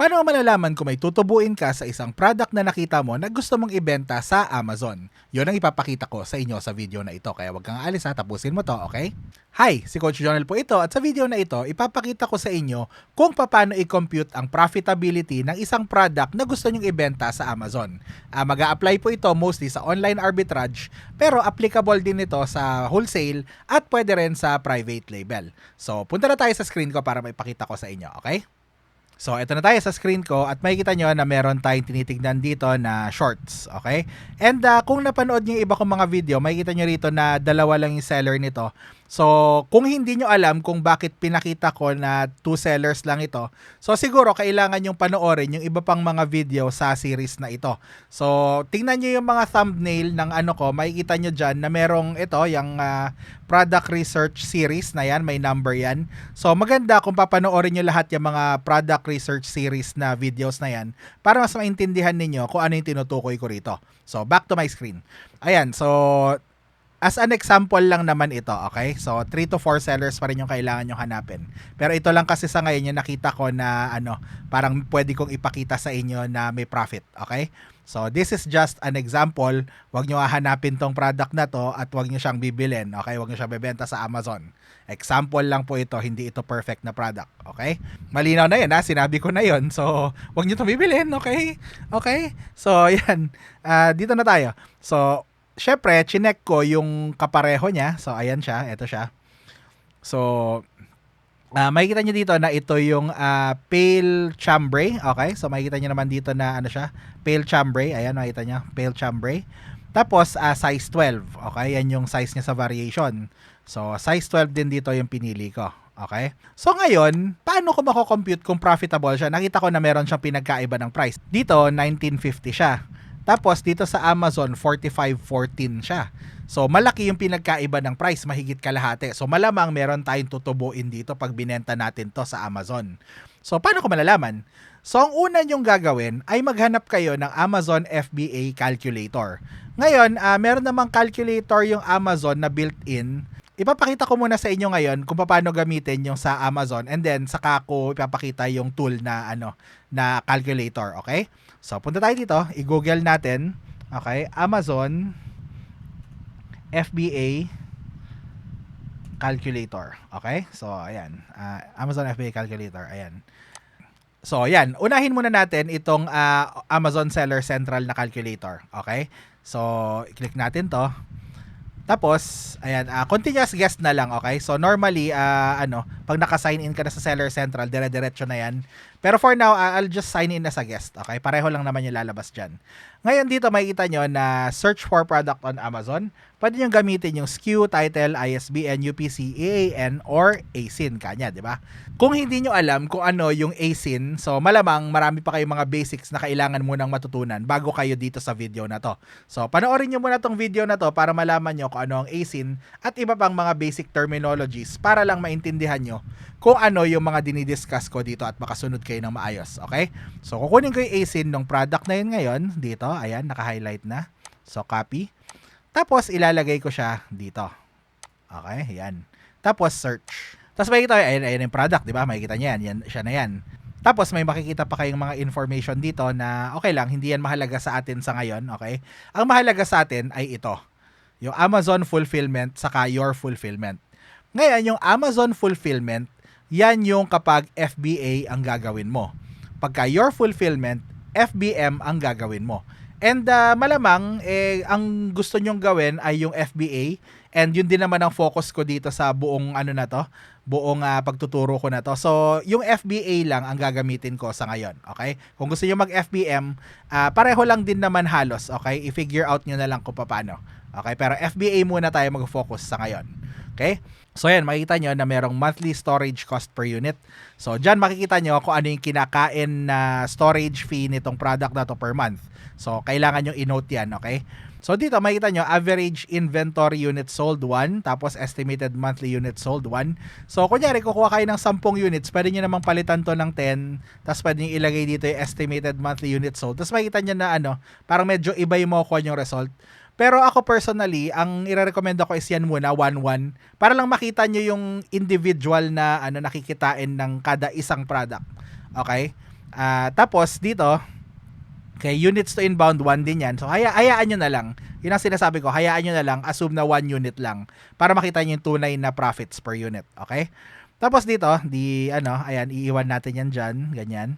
Paano mo malalaman kung may tutubuin ka sa isang product na nakita mo na gusto mong ibenta sa Amazon? Yun ang ipapakita ko sa inyo sa video na ito. Kaya wag kang aalis ha, tapusin mo to, okay? Hi, si Coach Jonel po ito at sa video na ito, ipapakita ko sa inyo kung paano i-compute ang profitability ng isang product na gusto nyong ibenta sa Amazon. Mag-a-apply po ito mostly sa online arbitrage pero applicable din ito sa wholesale at pwede rin sa private label. So, punta na tayo sa screen ko para maipakita ko sa inyo, okay? So, ito na tayo sa screen ko at makikita nyo na meron tayong tinitignan dito na shorts, okay? And kung napanood nyo yung iba kong mga video, makikita nyo rito na dalawa lang yung seller nito. So, kung hindi nyo alam kung bakit pinakita ko na 2 sellers lang ito, so siguro kailangan yung panoorin yung iba pang mga video sa series na ito. So, tingnan nyo yung mga thumbnail ng ano ko, makikita nyo dyan na merong ito, yung product research series na yan, may number yan. So, maganda kung papanoorin nyo lahat yung mga product research series na videos na yan para mas maintindihan ninyo kung ano yung tinutukoy ko rito. So, back to my screen. Ayan, so as an example lang naman ito, okay? So, 3 to 4 sellers pa rin yung kailangan nyo hanapin. Pero ito lang kasi sa ngayon yung nakita ko na parang pwede kong ipakita sa inyo na may profit, okay? So, this is just an example. Huwag nyo hahanapin tong product na to at huwag nyo siyang bibilin, okay? Huwag nyo siyang bebenta sa Amazon. Example lang po ito, hindi ito perfect na product, okay? Malinaw na yun, ha? Sinabi ko na yun. So, huwag nyo ito bibilin, okay? Okay? So, yan. Dito na tayo. So, syempre, chinek ko yung kapareho niya. So, ayan siya. Ito siya. So, makikita nyo dito na ito yung pale chambray. Okay? So, makikita nyo naman dito na ano siya. Pale chambray. Ayan, makikita nyo. Pale chambray. Tapos, size 12. Okay? Yan yung size niya sa variation. So, size 12 din dito yung pinili ko. Okay? So, ngayon, paano ko mako-compute kung profitable siya? Nakita ko na meron siyang pinagkaiba ng price. Dito, 1950 siya. Tapos dito sa Amazon 45.14 siya. So malaki yung pinagkaiba ng price, mahigit kalahati. So malamang meron tayong tutubuin dito pag binenta natin to sa Amazon. So paano ko malalaman? So ang una nyong gagawin ay maghanap kayo ng Amazon FBA calculator. Ngayon, meron namang calculator yung Amazon na built-in. Ipapakita ko muna sa inyo ngayon kung paano gamitin yung sa Amazon and then saka ko ipapakita yung tool na na calculator, okay? So punta tayo dito, i-google natin, okay? Amazon FBA calculator, okay? So ayan, Amazon FBA calculator, ayan. So ayan, unahin muna natin itong Amazon Seller Central na calculator, okay? So i-click natin 'to. Tapos, ayan, continuous guest na lang, okay? So, normally, pag naka-sign in ka na sa Seller Central, dire-diretso na yan. Pero for now, I'll just sign in as a guest, okay? Pareho lang naman yung lalabas dyan. Ngayon dito, makikita nyo na search for product on Amazon. Pwede nyo gamitin yung SKU, title, ISBN, UPC, EAN, or ASIN kanya, di ba? Kung hindi nyo alam kung ano yung ASIN, so malamang marami pa kayong mga basics na kailangan munang matutunan bago kayo dito sa video na to. So, panoorin nyo muna tong video na to para malaman nyo kung ano ang ASIN at iba pang mga basic terminologies para lang maintindihan nyo kung ano yung mga dinidiscuss ko dito at makasunod kayo ng maayos, okay? So, kukunin ko yung ASIN ng product na yun ngayon, dito, ayan, naka-highlight na. So, copy. Tapos, ilalagay ko siya dito. Okay, ayan. Tapos, search. Tapos, makikita, ayan yung product, di ba? Makikita niya yan, siya na yan. Tapos, may makikita pa kayong mga information dito na, okay lang, hindi yan mahalaga sa atin sa ngayon, okay? Ang mahalaga sa atin ay ito. Yung Amazon Fulfillment, saka Your Fulfillment. Ngayon, yung Amazon Fulfillment, yan yung kapag FBA ang gagawin mo. Pagka Your Fulfillment, FBM ang gagawin mo. And malamang, ang gusto nyong gawin ay yung FBA. And yun din naman ang focus ko dito sa buong buong pagtuturo ko na to. So, yung FBA lang ang gagamitin ko sa ngayon. Okay? Kung gusto nyo mag-FBM, pareho lang din naman halos. Okay? I-figure out nyo na lang kung paano. Okay? Pero FBA muna tayo mag-focus sa ngayon. Okay? So yan, makikita nyo na merong monthly storage cost per unit. So dyan makikita nyo kung ano yung kinakain na storage fee nitong product na to per month. So kailangan nyo i-note yan, okay? So dito makikita nyo, average inventory units sold 1, tapos estimated monthly units sold 1. So kunyari, kukuha kayo ng 10 units, pwede nyo namang palitan to ng 10, tapos pwede nyo ilagay dito yung estimated monthly units sold. Tapos makikita nyo na parang medyo iba yung makukuha yung result. Pero ako personally, ang ire-recommenda ko is yan muna, 1-1, para lang makita nyo yung individual na nakikitain ng kada isang product. Okay? Tapos dito, okay, units to inbound, 1 din yan. So, hayaan nyo na lang. Yun ang sinasabi ko, hayaan nyo na lang, assume na 1 unit lang para makita nyo yung tunay na profits per unit. Okay? Tapos dito, ayan, iiwan natin yan dyan, ganyan.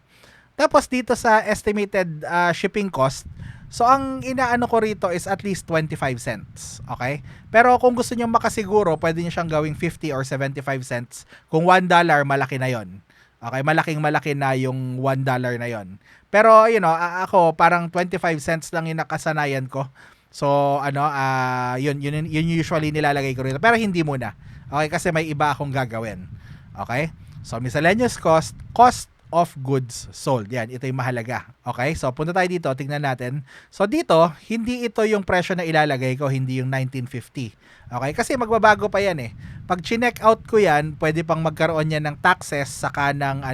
Tapos dito sa estimated shipping cost, so ang inaano ko rito is at least 25 cents. Okay? Pero kung gusto nyo makasiguro, pwede nyo siyang gawing 50 or 75 cents. Kung $1, malaki na yon. Okay, malaking-malaki na yung $1 na yon. Pero, ako, parang 25 cents lang yung nakasanayan ko. So, yun usually nilalagay ko rito. Pero hindi muna. Okay, kasi may iba akong gagawin. Okay? So, miscellaneous cost of goods sold. Yan, ito yung mahalaga. Okay? So, punta tayo dito, tingnan natin. So, dito, hindi ito yung presyo na ilalagay ko, hindi yung 1950. Okay? Kasi magbabago pa yan eh. Pag chinek out ko yan, pwede pang magkaroon yan ng taxes saka ng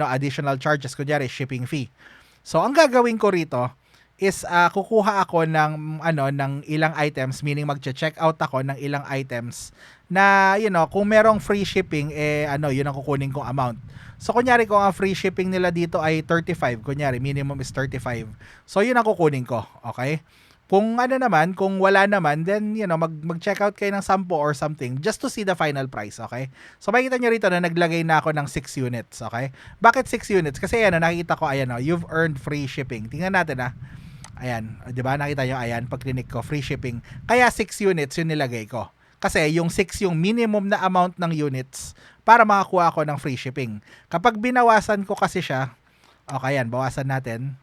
additional charges, kunyari shipping fee. So, ang gagawin ko rito is kukuha ako ng ilang items, meaning magche-check out ako ng ilang items na kung merong free shipping yun ang kukunin kong amount. So kunyari kung ang free shipping nila dito ay 35, kunyari minimum is 35. So yun ang kukunin ko, okay? Kung kung wala naman, then mag-check out kayo ng 10 or something just to see the final price, okay? So makikita nyo rito na naglagay na ako ng 6 units, okay? Bakit 6 units? Kasi nakikita ko, you've earned free shipping. Tingnan natin Ayan, 'di ba? Nakita nyo, ayan, pag click ko, free shipping. Kaya 6 units yung nilagay ko. Kasi yung 6 yung minimum na amount ng units para makakuha ako ng free shipping. Kapag binawasan ko kasi siya, okay, yan, bawasan natin.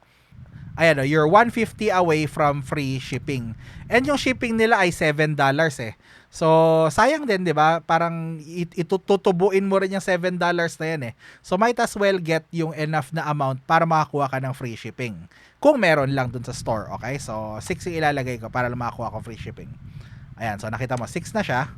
Ayan, you're 150 away from free shipping. And yung shipping nila ay $7 eh. So, sayang din, 'di ba? Parang itutubuin mo rin yung $7 na yan eh. So, might as well get yung enough na amount para makakuha ka ng free shipping. Kung meron lang dun sa store, okay? So, 6 yung ilalagay ko para lang makakuha ko free shipping. Ayan, so nakita mo, 6 na siya.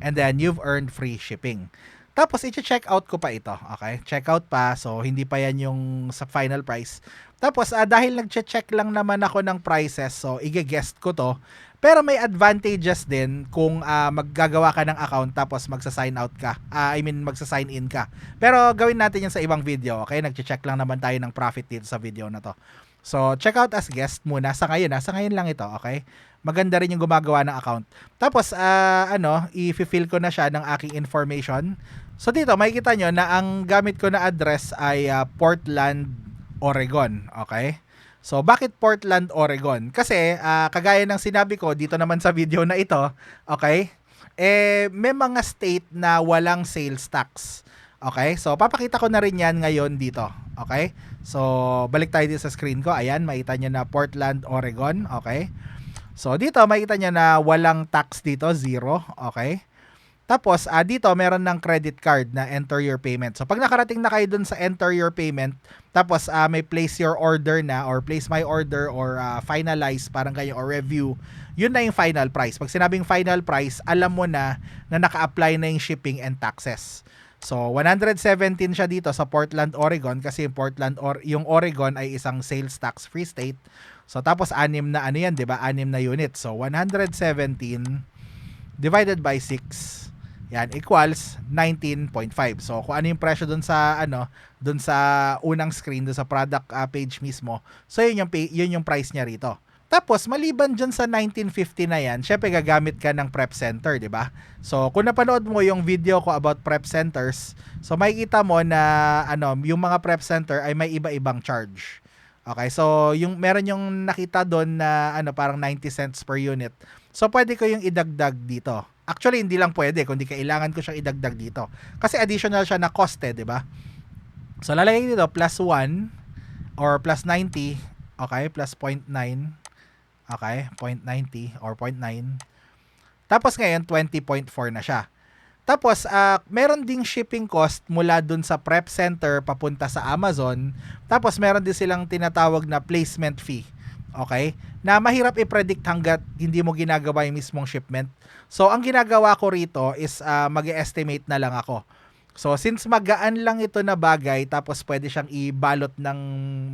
And then, you've earned free shipping. Tapos, i-check out ko pa ito, okay? Check out pa, so hindi pa yan yung sa final price. Tapos, dahil nag-check lang naman ako ng prices, so i-guest ko to. Pero may advantages din kung maggagawa ka ng account tapos magsa-sign out ka. Magsa-sign in ka. Pero gawin natin yan sa ibang video, okay? Nag-check lang naman tayo ng profit dito sa video na to. So, check out as guest muna. Sa ngayon lang ito, okay? Maganda rin yung gumagawa ng account. Tapos, i-fill ko na siya ng aking information. So, dito, makikita nyo na ang gamit ko na address ay Portland, Oregon, okay? So, bakit Portland, Oregon? Kasi, kagaya ng sinabi ko dito naman sa video na ito, okay? May mga state na walang sales tax. Okay? So, papakita ko na rin yan ngayon dito. Okay? So, balik tayo dito sa screen ko. Ayan, makita nyo na Portland, Oregon. Okay? So, dito, makita nyo na walang tax dito, 0. Okay? Tapos, dito, meron ng credit card na enter your payment. So, pag nakarating na kayo dun sa enter your payment, tapos may place your order na or place my order or finalize, parang kayo, or review, yun na yung final price. Pag sinabing final price, alam mo na naka-apply na yung shipping and taxes. So, 117 siya dito sa Portland, Oregon kasi yung Oregon ay isang sales tax free state. So, tapos 6 na 'di ba? 6 na units. So, 117 divided by 6 yan equals 19.5. So, kung ano yung presyo dun sa unang screen, dun sa product page mismo. So, yun yung price niya rito. Tapos, maliban dyan sa 1950 na yan, syempre gagamit ka ng prep center, di ba? So, kung napanood mo yung video ko about prep centers, so makikita mo na yung mga prep center ay may iba-ibang charge. Okay, so meron yung nakita doon na parang 90 cents per unit. So, pwede ko yung idagdag dito. Actually, hindi lang pwede, kundi kailangan ko siyang idagdag dito. Kasi additional siya na cost di ba? So, lalagay dito plus 1 or plus 90, okay, plus 0.9. Okay, 0.90 or 0.9. Tapos ngayon, 20.4 na siya. Tapos, meron ding shipping cost mula dun sa prep center papunta sa Amazon. Tapos, meron din silang tinatawag na placement fee. Okay? Na mahirap i-predict hanggat hindi mo ginagawa yung mismong shipment. So, ang ginagawa ko rito is mag-estimate na lang ako. So, since magaan lang ito na bagay, tapos pwede siyang ibalot ng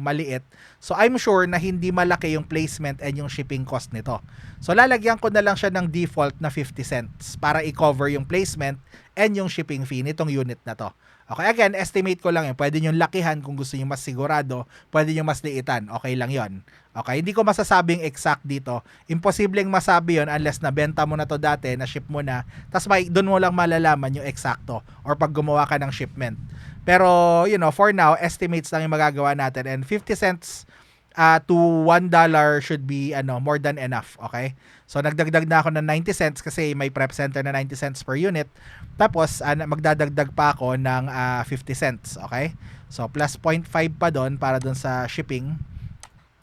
maliit, so I'm sure na hindi malaki yung placement and yung shipping cost nito. So, lalagyan ko na lang siya ng default na 50 cents para i-cover yung placement and yung shipping fee nitong unit na to. Okay, again, estimate ko lang yun. Pwede nyo lakihan kung gusto nyo mas sigurado. Pwede nyo mas liitan. Okay lang yon. Okay, hindi ko masasabing exact dito. Imposibleng masabi yon unless nabenta mo na to dati, na-ship mo na. Tapos doon mo lang malalaman yung eksakto or pag gumawa ka ng shipment. Pero, for now, estimates lang yung magagawa natin. And 50 cents to $1 should be more than enough. Okay? So, nagdagdag na ako ng 90 cents kasi may prep center na 90 cents per unit. Tapos, magdadagdag pa ako ng 50 cents. Okay? So, plus 0.5 pa doon para doon sa shipping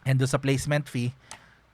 and doon sa placement fee.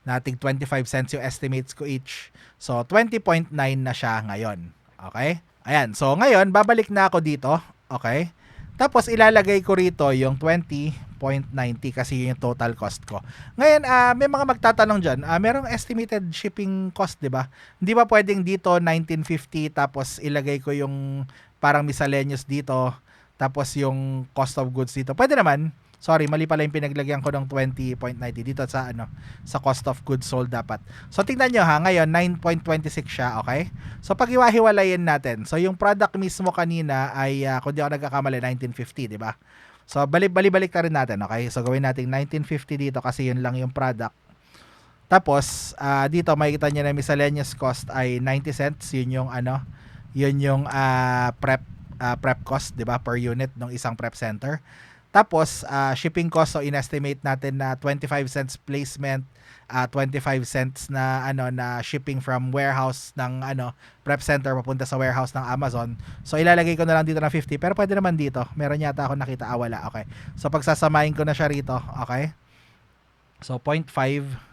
Nating 25 cents yung estimates ko each. So, 20.9 na siya ngayon. Okay? Ayan. So, ngayon, babalik na ako dito. Okay? Tapos, ilalagay ko rito yung 20.90 kasi yun yung total cost ko. Ngayon, may mga magtatanong dyan, merong estimated shipping cost, di ba? Hindi ba pwedeng dito 1950 tapos ilagay ko yung parang miscellaneous dito tapos yung cost of goods dito? Pwede naman. Sorry, mali pala yung pinaglagyan ko ng 20.90 dito sa sa cost of goods sold dapat. So tingnan nyo ha, ngayon 9.26 siya, okay? So pag iwahiwalayin natin, so yung product mismo kanina ay kung di ako nagkakamali 1950, di ba? So balik na rin natin, okay? So gawin natin 1950 dito kasi yun lang yung product. Tapos dito makikita niyo na miscellaneous cost ay 90 cents, yun yung prep cost, di ba, per unit ng isang prep center. Tapos, shipping cost, so inestimate natin na 25 cents placement, 25 cents na na shipping from warehouse ng prep center papunta sa warehouse ng Amazon. So ilalagay ko na lang dito ng 50, pero pwede naman dito. Meron yata ako nakita, wala. Okay. So pagsasamahin ko na siya rito, okay? So 0.5.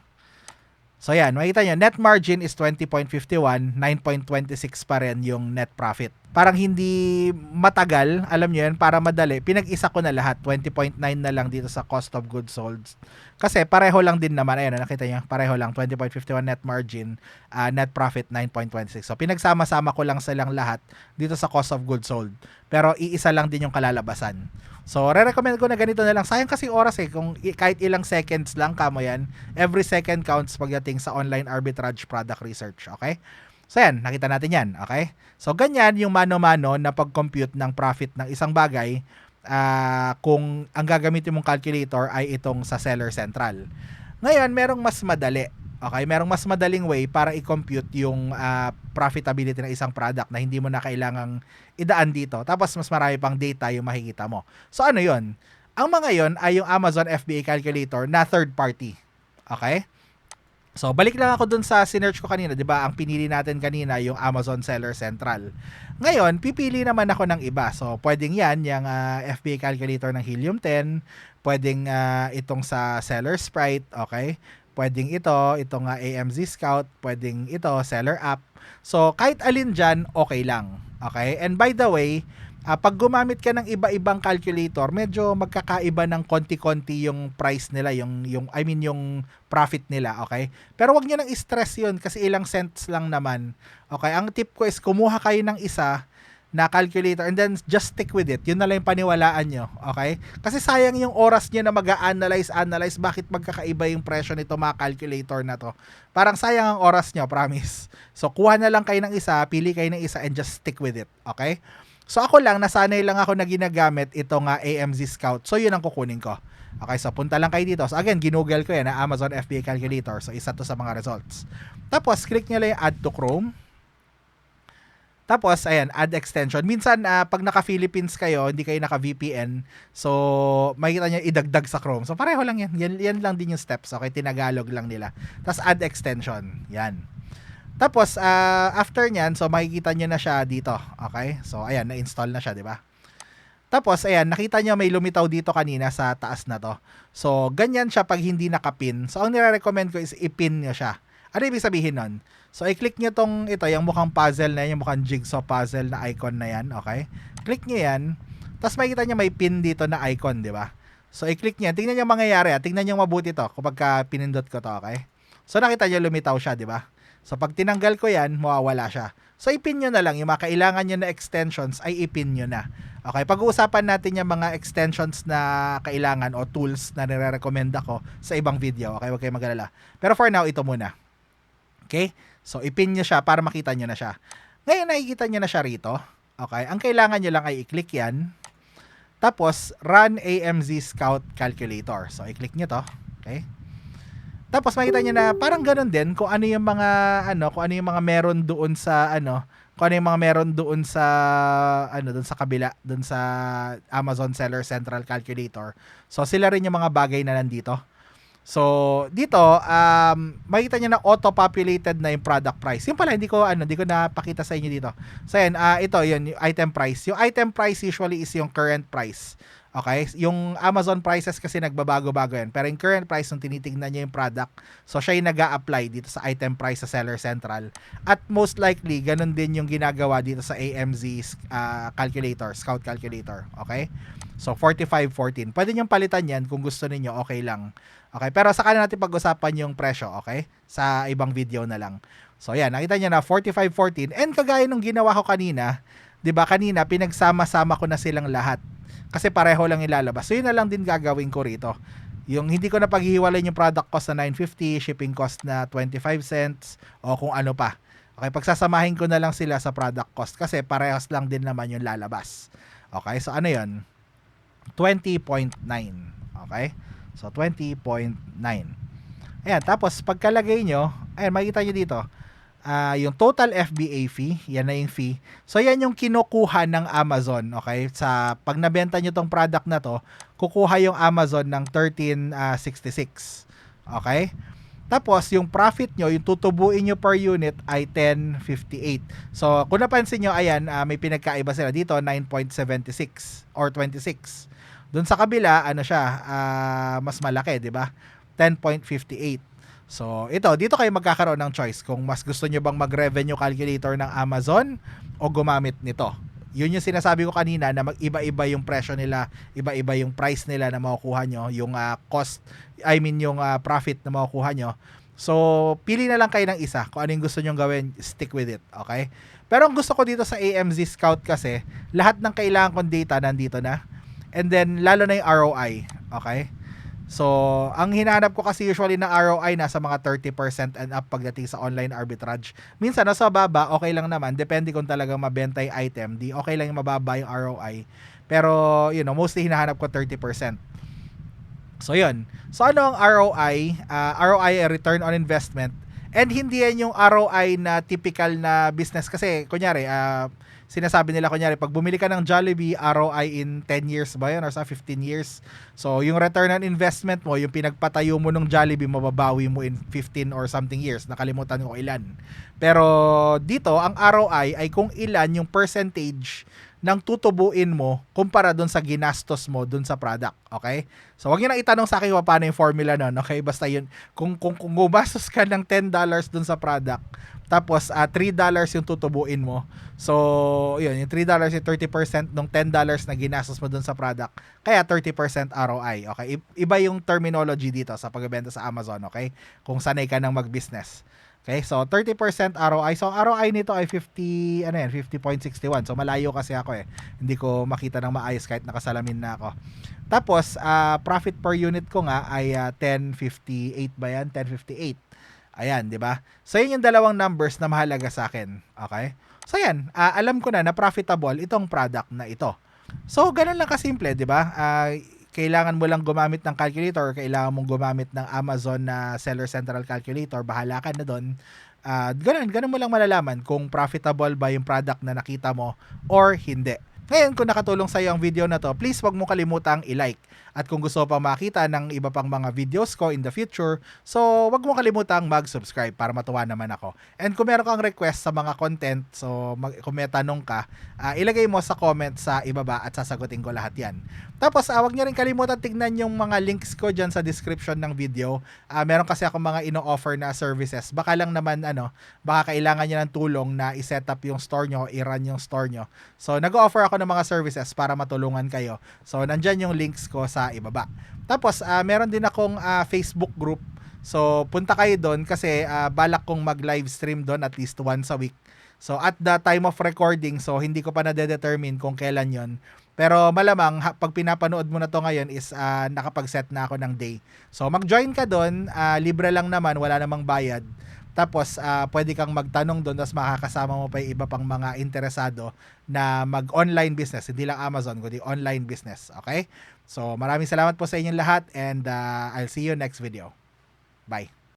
So yan, makita nyo, net margin is 20.51, 9.26 pa rin yung net profit. Parang hindi matagal, alam nyo yan, para madali, pinag-isa ko na lahat, 20.9 na lang dito sa cost of goods sold. Kasi pareho lang din naman, ayun, nakita nyo, pareho lang, 20.51 net margin, net profit 9.26. So pinagsama-sama ko lang silang lahat dito sa cost of goods sold. Pero iisa lang din yung kalalabasan. So, re-recommend ko na ganito na lang. Sayang kasi oras kung kahit ilang seconds lang kamo yan. Every second counts pagdating sa online arbitrage product research. Okay? So, yan. Nakita natin yan. Okay? So, ganyan yung mano-mano na pag-compute ng profit ng isang bagay kung ang gagamitin mong calculator ay itong sa Seller Central. Ngayon, merong mas madali. Okay, merong mas madaling way para i-compute yung profitability ng isang product na hindi mo na kailangang idaan dito. Tapos mas marami pang data yung makikita mo. So ano yun? Ang mga yon ay yung Amazon FBA calculator na third party. Okay? So balik lang ako dun sa sinearch ko kanina, 'di ba? Ang pinili natin kanina yung Amazon Seller Central. Ngayon, pipili naman ako ng iba. So pwedeng yan, yung FBA calculator ng Helium 10, pwedeng itong sa Seller Sprite, okay? Pwedeng itong AMZ Scout, pwedeng ito, Seller App. So, kahit alin dyan, okay lang. Okay? And by the way, pag gumamit ka ng iba-ibang calculator, medyo magkakaiba ng konti-konti yung price nila, yung profit nila, okay? Pero wag niyo nang i-stress yun kasi ilang cents lang naman. Okay? Ang tip ko is kumuha kayo ng isa na calculator and then just stick with it. Yun na lang yung paniwalaan nyo. Okay? Kasi sayang yung oras nyo na mag-analyze bakit magkakaiba yung presyo nito mga calculator na to. Parang sayang ang oras nyo, promise. So, kuha na lang kayo ng isa, pili kayo ng isa and just stick with it. Okay? So, ako lang, nasanay lang ako na ginagamit itong AMZ Scout. So, yun ang kukunin ko. Okay, so punta lang kayo dito. So, again, ginugol ko yan na Amazon FBA Calculator. So, isa to sa mga results. Tapos, click nyo lang yung Add to Chrome. Tapos, ayan, add extension. Minsan, pag naka-Philippines kayo, hindi kayo naka-VPN, so, makikita nyo, idagdag sa Chrome. So, pareho lang yan. Yan lang din yung steps. Okay, tinagalog lang nila. Tapos, add extension. Yan. Tapos, after nyan, so, makikita nyo na siya dito. Okay? So, ayan, na-install na siya, di ba? Tapos, ayan, nakita nyo may lumitaw dito kanina sa taas na to. So, ganyan siya pag hindi nakapin. So, ang nire-recommend ko is ipin nyo siya. Ano ibig sabihin nun? So, i-click nyo ito, yung mukhang puzzle na yan, yung mukhang jigsaw puzzle na icon na yan, okay? Click nyo yan, tapos makikita nyo may pin dito na icon, di ba? So, i-click nyo, tingnan nyo mangyayari, tingnan nyo mabuti to kapag pinindot ko to, okay? So, nakita nyo lumitaw siya, di ba? So, pag tinanggal ko yan, mawawala siya. So, ipin nyo na lang, yung mga kailangan nyo na extensions ay ipin nyo na. Okay, pag-uusapan natin yung mga extensions na kailangan o tools na nire-recommend ako sa ibang video, okay? Huwag kayo mag-alala. Pero for now, ito muna. Okay? So, ipin nyo siya para makita nyo na siya. Ngayon, nakikita nyo na siya rito. Okay? Ang kailangan nyo lang ay i-click yan. Tapos, run AMZ Scout Calculator. So, i-click nyo to. Okay? Tapos, makita nyo na parang ganun din kung ano yung mga, kung ano yung mga meron doon sa, kung ano yung mga meron doon sa, doon sa kabila, doon sa Amazon Seller Central Calculator. So, sila rin yung mga bagay na nandito. So, dito, makita nyo na auto-populated na yung product price. Yung pala, hindi ko napakita sa inyo dito. So, yan, ito, yun, yung item price. Yung item price usually is yung current price. Okay? Yung Amazon prices kasi nagbabago-bago yan. Pero yung current price, nung tinitignan nyo yung product, so siya yung nag-a-apply dito sa item price sa Seller Central. At most likely, ganun din yung ginagawa dito sa AMZ calculator, Scout Calculator. Okay? So, 45.14. Pwede nyo palitan yan kung gusto niyo, okay lang. Okay? Pero saka na natin pag-usapan yung presyo, okay? Sa ibang video na lang. So, yan. Nakita nyo na 45.14. And kagaya nung ginawa ko kanina, 'di ba kanina pinagsama-sama ko na silang lahat. Kasi pareho lang ilalabas. So yun na lang din gagawin ko rito. Yung hindi ko na paghihiwalay yung product cost na 9.50, shipping cost na 25 cents, o kung ano pa. Okay, pagsasamahin ko na lang sila sa product cost kasi parehas lang din naman yung lalabas. Okay, so ano yun? 20.9. Okay? So 20.9. Ayan, tapos pagkalagay nyo, ayan, makikita nyo dito, yung total FBA fee, yan na yung fee. So, yan yung kinukuha ng Amazon, okay? Sa pag nabenta nyo tong product na to, kukuha yung Amazon ng 13.66. Okay? Tapos, yung profit nyo, yung tutubuin nyo per unit ay 10.58. So, kung napansin nyo, ayan, may pinagkaiba sila dito, 9.76 or 26. Doon sa kabila, ano siya, mas malaki, di ba? 10.58. So, dito kayo magkakaroon ng choice kung mas gusto nyo bang mag-revenue calculator ng Amazon o gumamit nito. Yun yung sinasabi ko kanina na mag-iba-iba yung presyo nila, iba-iba yung price nila na makukuha nyo, yung yung profit na makukuha nyo. So, pili na lang kayo ng isa kung ano yung gusto nyo gawin, stick with it, okay? Pero ang gusto ko dito sa AMZ Scout kasi, lahat ng kailangan kong data nandito na. And then, lalo na yung ROI, okay? So, ang hinahanap ko kasi usually na ROI nasa mga 30% and up pagdating sa online arbitrage. Minsan nasa baba, okay lang naman. Depende kung talagang mabenta yung item. Di okay lang yung mababa yung ROI. Pero, mostly hinahanap ko 30%. So, yun. So, ano ang ROI? ROI, return on investment. And hindi yan yung ROI na typical na business. Kasi, kunyari, sinasabi nila kunyari, pag bumili ka ng Jollibee, ROI in 10 years ba yun or sa 15 years? So, yung return on investment mo, yung pinagpatayo mo ng Jollibee, mababawi mo in 15 or something years. Nakalimutan ko ilan. Pero dito, ang ROI ay kung ilan yung percentage ng tutubuin mo kumpara dun sa ginastos mo dun sa product. Okay? So, wag niyo na itanong sa akin paano yung formula nun. Okay? Basta yun, kung gumastos ka ng $10 dun sa product, tapos $3 yung tutubuin mo. So, yun, yung $3 yung 30% ng $10 na ginastos mo dun sa product. Kaya 30% ROI. Okay? Iba yung terminology dito sa pagbebenta sa Amazon. Okay? Kung sanay ka nang mag-business. Okay? So, 30% ROI. So, ROI nito ay 50.61. So, malayo kasi ako eh. Hindi ko makita ng maayos kahit nakasalamin na ako. Tapos, profit per unit ko nga ay 10.58 ba yan? 10.58. Ayan, di ba? So, yun yung dalawang numbers na mahalaga sa akin. Okay? So, yan. Alam ko na profitable itong product na ito. So, ganun lang kasimple, di ba? Kailangan mo lang gumamit ng calculator, kailangan mong gumamit ng Amazon na Seller Central Calculator, bahala ka na doon. Ganun mo lang malalaman kung profitable ba yung product na nakita mo or hindi. Ngayon, kung nakatulong sa iyo ang video na to, please wag mo kalimutang i-like. At kung gusto pa makita ng iba pang mga videos ko in the future, so wag mo kalimutang mag-subscribe para matuwa naman ako. And kung meron kang request sa mga content, so kung may tanong ka, ilagay mo sa comment sa ibaba at sasagutin ko lahat yan. Tapos, wag niyo rin kalimutan tignan yung mga links ko dyan sa description ng video. Meron kasi ako mga ino-offer na services. Baka lang naman, baka kailangan nyo ng tulong na i-set up yung store nyo, i-run yung store nyo. So, nag-offer ako ng mga services para matulungan kayo. So, nandyan yung links ko sa ibaba. Tapos, meron din akong Facebook group. So, punta kayo doon kasi balak kong mag-live stream doon at least once a week. So, at the time of recording, so hindi ko pa na-determine kung kailan yon. Pero malamang, pag pinapanood mo na to ngayon is nakapag-set na ako ng day. So, mag-join ka doon. Libre lang naman, wala namang bayad. Tapos, pwede kang magtanong doon, tapos makakasama mo pa yung iba pang mga interesado na mag-online business. Hindi lang Amazon, kundi online business. Okay? So, maraming salamat po sa inyong lahat and I'll see you next video. Bye.